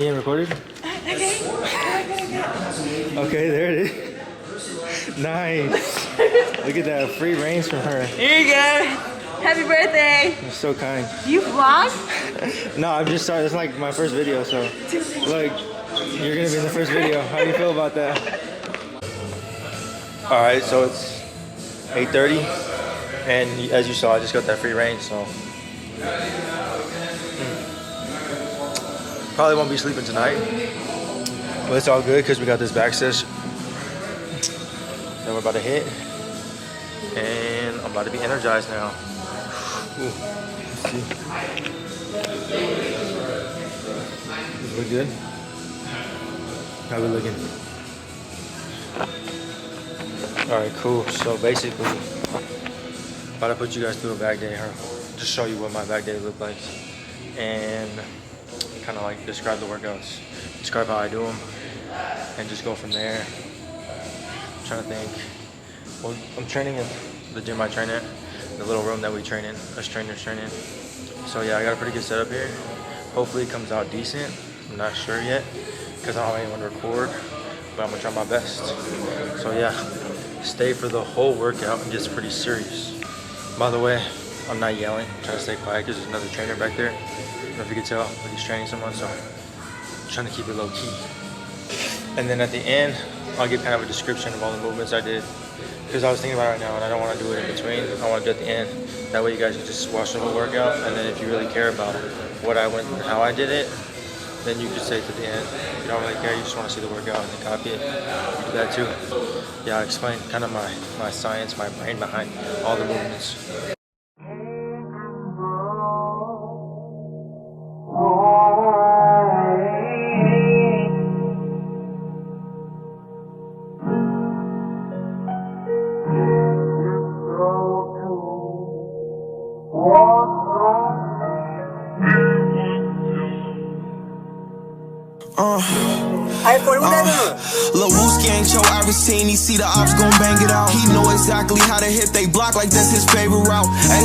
Being recorded? Okay. Okay, there it is. Nice. Look at that, free reigns from her. Here you go. Happy birthday. You're so kind. Do you vlog? No, I'm just starting. It's like my first video, so look, you're gonna be in the first video. How do you feel about that? All right, so it's 8:30, and as you saw, I just got that free reign, so probably won't be sleeping tonight, but it's all good because we got this back session that we're about to hit, and I'm about to be energized now. Ooh, let's see. Look good? How we looking? Alright, cool. So basically, about to put you guys through a back day, just show you what my back day looked like, and kind of like describe the workouts, describe how I do them, and just go from there. I'm trying to think. Well, I'm training in the gym I train in, the little room that we train in, us trainers train in. So yeah, I got a pretty good setup here. Hopefully it comes out decent. I'm not sure yet because I don't have anyone to record, but I'm gonna try my best. So yeah, stay for the whole workout. It gets pretty serious. By the way, I'm not yelling. I'm trying to stay quiet because there's another trainer back there. I don't know if you can tell, but he's training someone, so I'm trying to keep it low key. And then at the end, I'll give kind of a description of all the movements I did, because I was thinking about it right now and I don't want to do it in between. I want to do it at the end. That way you guys can just watch the whole workout, and then if you really care about what I went and how I did it, then you can say to the end. If you don't really care, you just want to see the workout and then copy it, you do that too. Yeah, I explained kind of my science, my brain behind all the movements. Lil Wooski ain't your average teen, he see the ops gon' bang it out. He know exactly how to hit they block like that's his favorite route. Hey,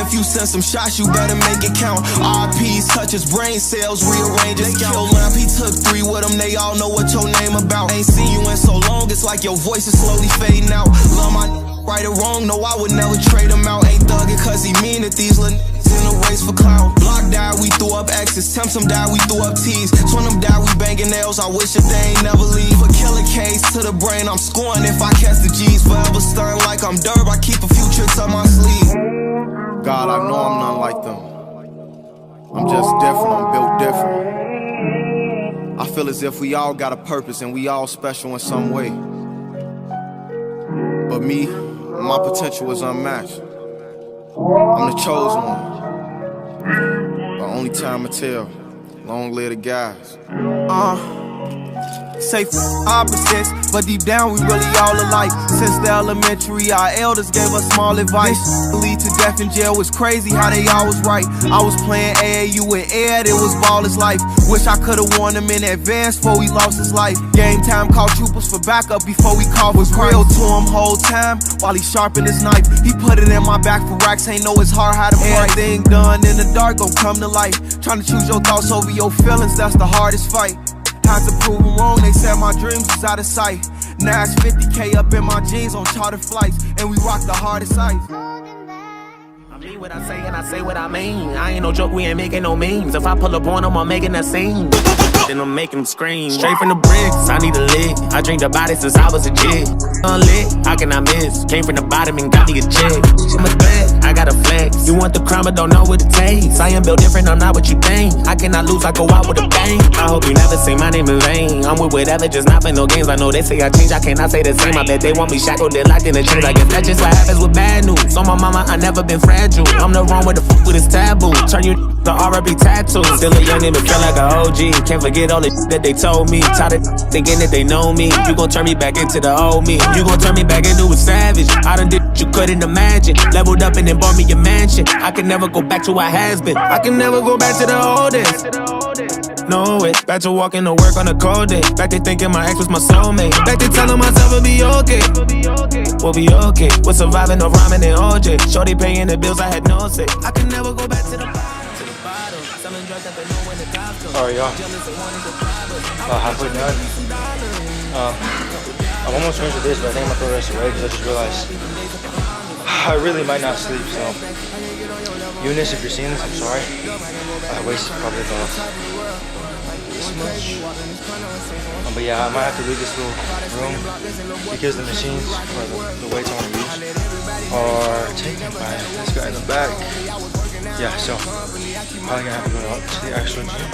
if you send some shots, you better make it count. RPs touch his brain cells, rearrange his kill lamp. He took 3 with him, they all know what your name about. Ain't seen you in so long, it's like your voice is slowly fading out. Love my right or wrong, no, I would never trade him out. Ain't thuggin' cause he mean it, these little in the race for clout. Block died, we threw up X's. Temps them died, we threw up T's. Twin them died, we banging nails. I wish that they ain't never leave. For killer case to the brain, I'm scoring if I catch the G's. Forever stern like I'm Derb, I keep a few tricks up my sleeve. God, I know I'm not like them. I'm just different, I'm built different. I feel as if we all got a purpose and we all special in some way. But me, my potential is unmatched. I'm the chosen one. But only time will tell. Long live the guys. Say opposites, but deep down we really all alike. Since the elementary, our elders gave us small advice. Lead to death in jail was crazy how they always right. I was playing AAU with Ed, it was ball his life. Wish I could've warned him in advance before he lost his life. Game time, called troopers for backup before we called. Was real to him whole time while he sharpened his knife. He put it in my back for racks, ain't know his heart how to fight. Everything done in the dark gon' come to light. Trying to choose your thoughts over your feelings, that's the hardest fight. Had to prove them wrong, they said my dreams was out of sight. Now it's 50K up in my jeans on charter flights, and we rock the hardest ice. I mean what I say and I say what I mean. I ain't no joke, we ain't making no memes. If I pull up on them, I'm making a scene. Then I'm making them scream. Straight from the bricks, I need a lick. I dreamed about it since I was a kid. Unlit, how can I miss? Came from the bottom and got me a check. I'm a threat, I got a flex. You want the crime but don't know what it takes. I am built different, I'm not what you think. I cannot lose, I go out with a bang. I hope you never say my name in vain. I'm with whatever, just not for no games. I know they say I change, I cannot say the same. I bet they want me shackled, they're locked in the chains. I guess that's just what happens with bad news. On my mama, I never been fragile. I'm the wrong with the f with this taboo. Turn you to R&B tattoo. Still a youngin' but feel like a OG. Can't forget all the that they told me. Tired of thinking that they know me. You gon' turn me back into the old me. You gon' turn me back into a savage. I done did what you couldn't imagine. Leveled up and then bought me a mansion. I can never go back to what has been. I can never go back to the old days. No way. Back to walking to work on a cold day. Back to thinking my ex was my soulmate. Back to telling myself it'll be okay. We'll be okay. We're surviving no rhyming and OJ. Shorty paying the bills, I had no say. I can never go back to the bottom. Selling drugs Sorry, y'all. About halfway done. I'm almost finished with this, but I think I'm gonna throw the rest away because I just realized I really might not sleep. So, Eunice, if you're seeing this, I'm sorry. I wasted probably about this much. But yeah, I might have to leave this little room because the machines or the weights I want to use are taken by this guy in the back. Yeah, so probably gonna have to go out to the actual gym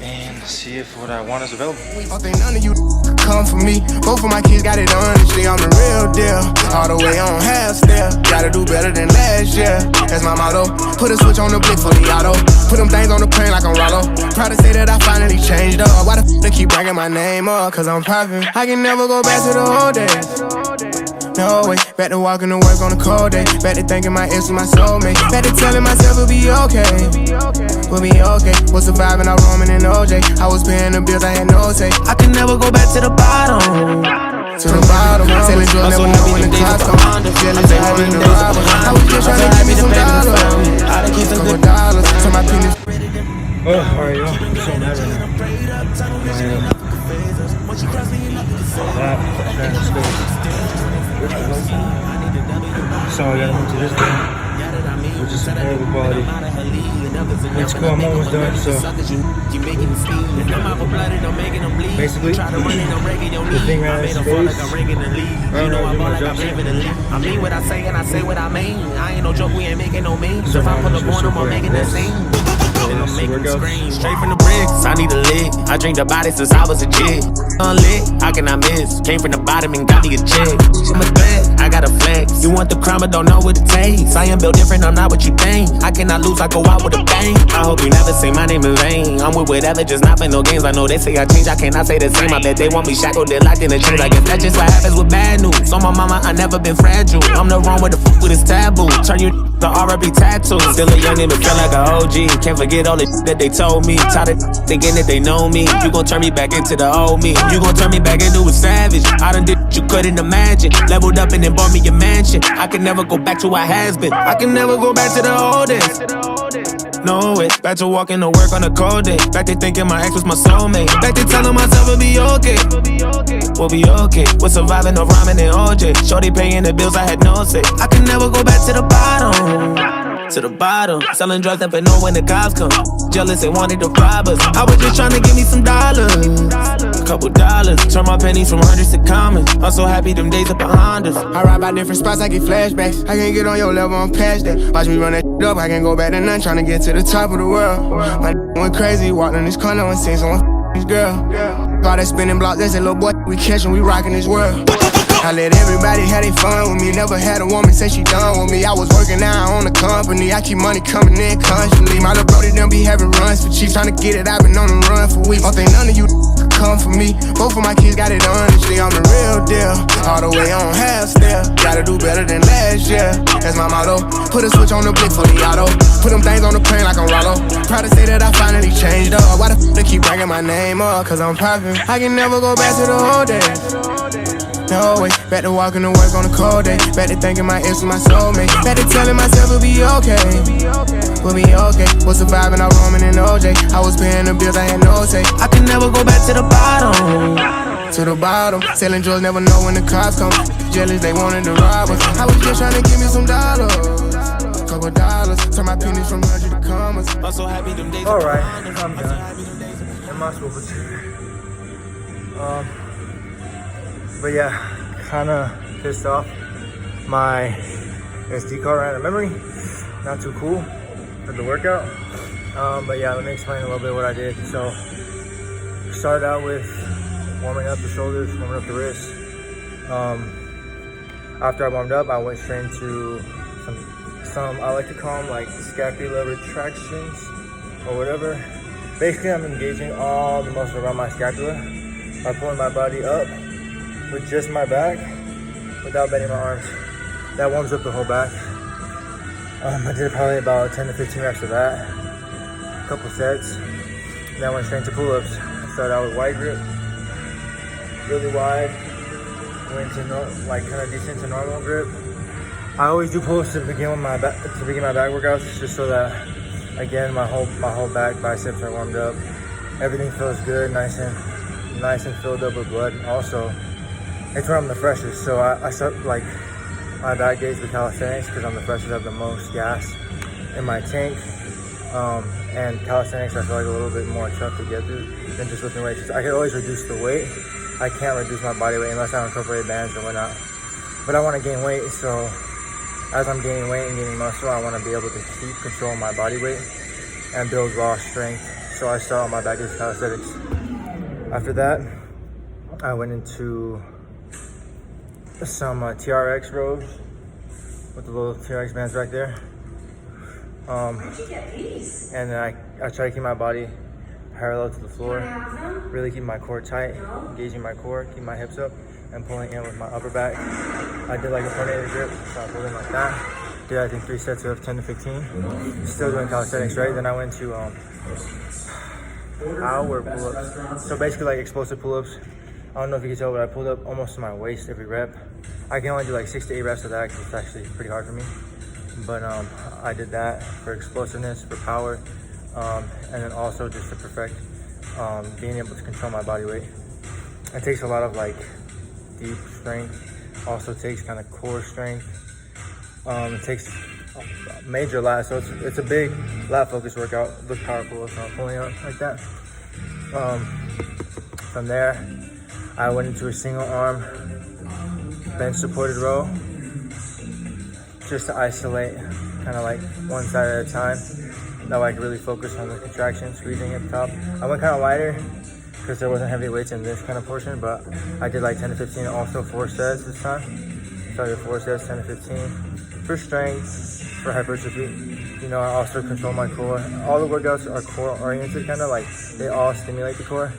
and see if what I want is available. I think none of you come for me. Both of my kids got it honestly. I'm the real deal. All the way on half step. Gotta do better than last year. That's my motto. Put a switch on the blick for the auto. Put them things on the plane like I'm Rollo. Proud to say that I finally changed up. Why the f they keep bringing my name up? Cause I'm perfect. I can never go back to the old days. No way, back to walking to work on a cold day. Back to thinking my ex was my soulmate. Back to telling myself it'll be okay. We'll be okay. Was surviving out roaming in OJ. I was paying the bills, I had no say. I can never go back to the bottom. To the bottom, selling drugs, never know when the cops come. Jealous, they wanted to rob us. I was just trying to give me some dollars. Couple dollars, to my penis. Oh, alright, y'all. I'm so mad right now. So I gotta move to this thing, which is some horrible quality. It's cool, I'm almost done, so basically, the thing ran out of space. I don't know if I'm gonna I mean what I say and I say what I mean. I ain't no joke, we ain't making no memes. If I pull up on them, I'm making that scene. I'm making scream straight from the bricks. I need a lick. I drink the body since I was a kid. Unlit, how can I miss? Came from the bottom and got me a check. I'm a threat, I got a flex. You want the crime but don't know what it takes. I am built different, I'm not what you think. I cannot lose, I go out with a bang. I hope you never say my name in vain. I'm with whatever, just not playing no games. I know they say I change, I cannot say the same. I bet they want me shackled, they're locked in a chains. I guess that's just what happens with bad news. On my mama, I never been fragile. I'm the wrong with the f with this taboo. Turn you to R.I.P. tattoo. Still a young nigga, feel like an OG. Can't forget all the that they told me. Tired of thinking that they know me. You gon' turn me back into the old me. You gon' turn me back into a savage. I done did what you couldn't imagine. Leveled up and then bought me a mansion. I can never go back to what has been. I can never go back to the old days. No way. Back to walking to work on a cold day. Back to thinking my ex was my soulmate. Back to telling myself it'll be okay. We'll be okay. We're surviving no rhyming and OJ. Shorty paying the bills, I had no say. I can never go back to the bottom. To the bottom, selling drugs, never know when the cops come. Jealous, they wanted to rob us. I was just trying to give me some dollars, a couple dollars. Turn my pennies from hundreds to common. I'm so happy them days are behind us. I ride by different spots, I get flashbacks. I can't get on your level, I'm past that. Watch me run that up, I can't go back to none. Trying to get to the top of the world. My went crazy, walked in this corner and seen someone this girl. All that spinning block, that's that little boy we catchin', we rockin' this world. I let everybody have their fun with me. Never had a woman say she done with me. I was working out on the company. I keep money coming in constantly. My little brody done be having runs for cheap. Trying to get it, I've been on the run for weeks. Don't think none of you come for me. Both of my kids got it honestly. I'm the real deal. All the way on half step. Gotta do better than last year. That's my motto. Put a switch on the blick for the auto. Put them things on the plane like I'm Rollo. Proud to say that I finally changed up. Why the f they keep bringing my name up? Cause I'm perfect. I can never go back to the old days. No way, back to walking to work on a cold day. Back to thinking my ex was my soulmate. Back to telling myself it'll be okay. We'll be okay. Was surviving out roaming in OJ. I was paying the bills, I had no say. I can never go back to the bottom. To the bottom, selling drugs, never know when the cops come. Jealous, they wanted to rob us. I was just trying to give me some dollars, couple dollars. Turn my pennies from 100 to commas. I'm so happy them days. Alright, I'm done. Am I supposed to? But yeah, kinda pissed off. My SD card ran out of memory. Not too cool for the workout. But yeah, let me explain a little bit what I did. So, started out with warming up the shoulders, warming up the wrists. After I warmed up, I went straight into some I like to call them like scapula retractions or whatever. Basically, I'm engaging all the muscle around my scapula by pulling my body up with just my back without bending my arms. That warms up the whole back. I did probably about 10 to 15 reps of that, a couple sets. Then I went straight to pull-ups. Started out with wide grip, really wide. Went to like kind of decent to normal grip. I always do pull-ups to begin my back workouts, just so that again, my whole back biceps are warmed up. Everything feels good, nice and filled up with blood. Also, it's where I'm the freshest. So I start like my back days with calisthenics because I'm the freshest. I have the most gas in my tank. And calisthenics, I feel like a little bit more tough to get through than just lifting weights. I can always reduce the weight. I can't reduce my body weight unless I incorporate bands or whatnot. But I want to gain weight, so as I'm gaining weight and gaining muscle, I want to be able to keep control of my body weight and build raw strength. So I start on my back days calisthenics. After that, I went into some TRX rows with the little TRX bands back there. And then I try to keep my body parallel to the floor, really keep my core tight, engaging my core, keep my hips up, and pulling in with my upper back. I did like a tornado grip, so I pulled in like that. Did I think 3 sets of 10 to 15. Still doing calisthenics, right? Then I went to power pull-ups. So basically like explosive pull-ups. I don't know if you can tell, but I pulled up almost to my waist every rep. I can only do like 6 to 8 reps of that because it's actually pretty hard for me. But I did that for explosiveness, for power, and then also just to perfect being able to control my body weight. It takes a lot of like deep strength, also takes kind of core strength. It takes major lat, so it's a big lat focused workout. Look powerful, so I'm pulling up like that. From there, I went into a single arm bench supported row, just to isolate kind of like one side at a time. That way I could really focus on the contraction, squeezing at the top. I went kind of lighter because there wasn't heavy weights in this kind of portion, but I did like 10 to 15, also 4 sets this time. So I did 4 sets, 10 to 15, for strength, for hypertrophy. You know, I also control my core. All the workouts are core oriented, kind of like they all stimulate the core.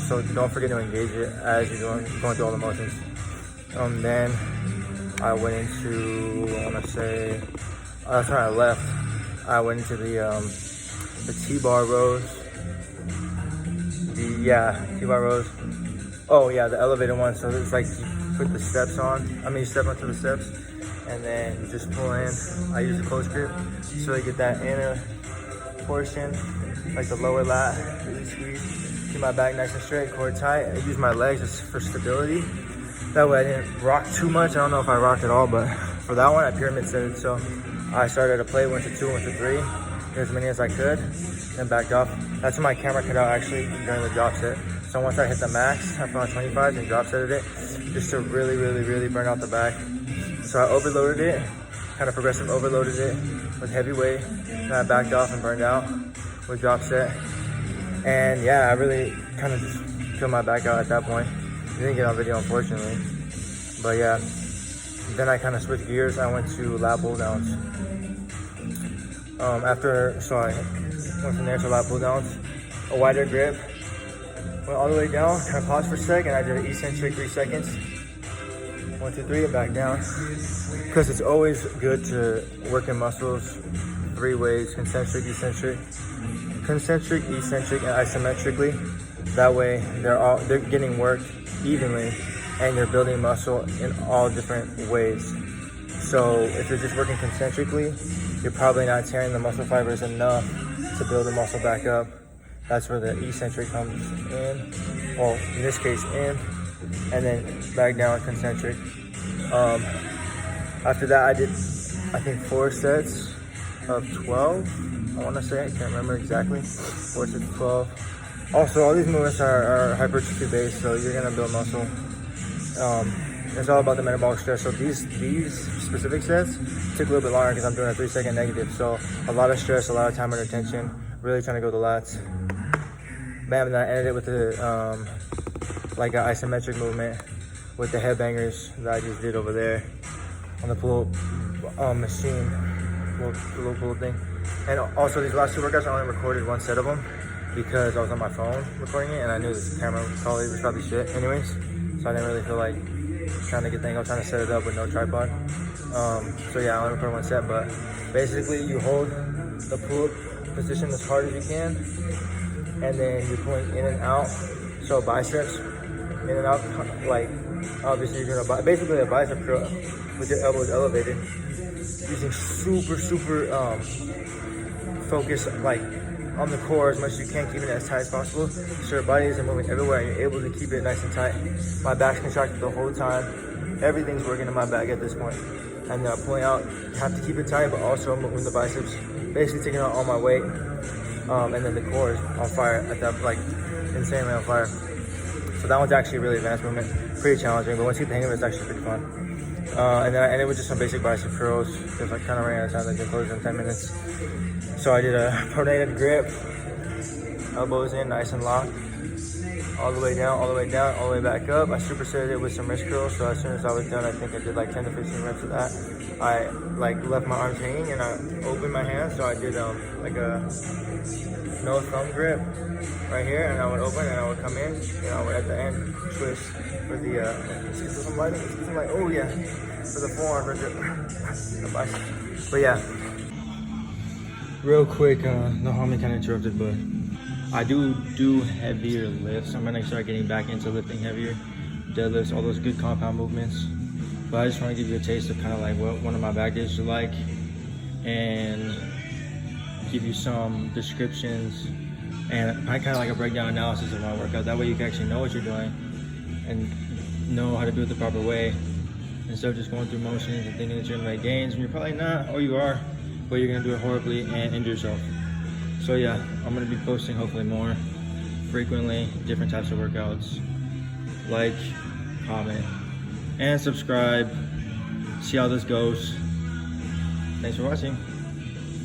So don't forget to engage it as you're going through all the motions. Then I went into, I want to say, that's when I left. I went into the T-bar rows. T-bar rows. Oh yeah, the elevated one. So it's like you put the steps on. You step onto the steps, and then you just pull in. I use a close grip, so I get that inner portion, like the lower lat, really squeeze. Keep my back nice and straight, core tight. I use my legs just for stability. That way I didn't rock too much. I don't know if I rocked at all, but for that one I pyramid set it. So I started to play, went to 2, went to 3, did as many as I could, then backed off. That's when my camera cut out actually during the drop set. So once I hit the max, I put on 25 and drop setted it, just to really burn out the back. So I overloaded it, kind of progressive overloaded it with heavy weight. Then I backed off and burned out with drop set. And yeah, I really kind of just killed my back out at that point. Didn't get on video, unfortunately. But yeah, then I kind of switched gears. I went to lat pull downs. So I went from there to lat pull downs. A wider grip. Went all the way down, kind of paused for a second. I did an eccentric 3 seconds. 1, 2, 3, and back down. Because it's always good to work in muscles 3 ways: concentric, eccentric, and isometrically. That way they're getting worked evenly, and you're building muscle in all different ways. So if you're just working concentrically, you're probably not tearing the muscle fibers enough to build the muscle back up. That's where the eccentric comes in, well, in this case in, and then back down concentric. After that I did, I think 4 sets of 12, I want to say, I can't remember exactly, 4 sets of 12. Also, all these movements are hypertrophy based, so you're gonna build muscle. It's all about the metabolic stress. So these specific sets took a little bit longer because I'm doing a 3-second negative. So a lot of stress, a lot of time under tension, really trying to go to the lats. Bam, and then I ended it with like an isometric movement with the headbangers that I just did over there on the pull machine, little pull thing. And also these last 2 workouts, I only recorded 1 set of them, because I was on my phone recording it and I knew the camera quality was probably shit anyways. So I didn't really feel like trying to get the angle, trying to set it up with no tripod. So yeah, I only recorded 1 set, but basically you hold the pull-up position as hard as you can, and then you're pulling in and out. So biceps, in and out, like obviously you're doing basically a bicep curl with your elbows elevated, using super focus like on the core as much as you can, keeping it as tight as possible, so your body isn't moving everywhere and you're able to keep it nice and tight. My back's contracted the whole time. Everything's working in my back at this point. And pulling out, you have to keep it tight, but also moving the biceps, basically taking out all my weight. And then the core is on fire at that, like, insanely on fire. So that one's actually a really advanced movement, pretty challenging, but once you get the hang of it, it's actually pretty fun. And then I ended with just some basic bicep curls, because I kind of ran out of time, like, closed in 10 minutes. So I did a pronated grip, elbows in, nice and locked, all the way down, all the way down, all the way back up. I supersetted it with some wrist curls, so as soon as I was done, I think I did like 10 to 15 reps of that. I like left my arms hanging and I opened my hands, so I did like a no thumb grip right here, and I would open and I would come in, and I would at the end twist for the oh yeah, for the forearm grip, the bicep. But yeah, real quick, no harm, kind of interrupted, but I do heavier lifts. I'm gonna start getting back into lifting heavier, deadlifts, all those good compound movements. But I just want to give you a taste of kind of like what one of my back days are like, and give you some descriptions and kind of like a breakdown analysis of my workout. That way you can actually know what you're doing and know how to do it the proper way, instead of just going through motions and thinking that you're gonna make gains when you're probably not, or you are, but you're gonna do it horribly and injure yourself. So yeah, I'm gonna be posting hopefully more frequently, different types of workouts. Like, comment, and subscribe. See how this goes. Thanks for watching.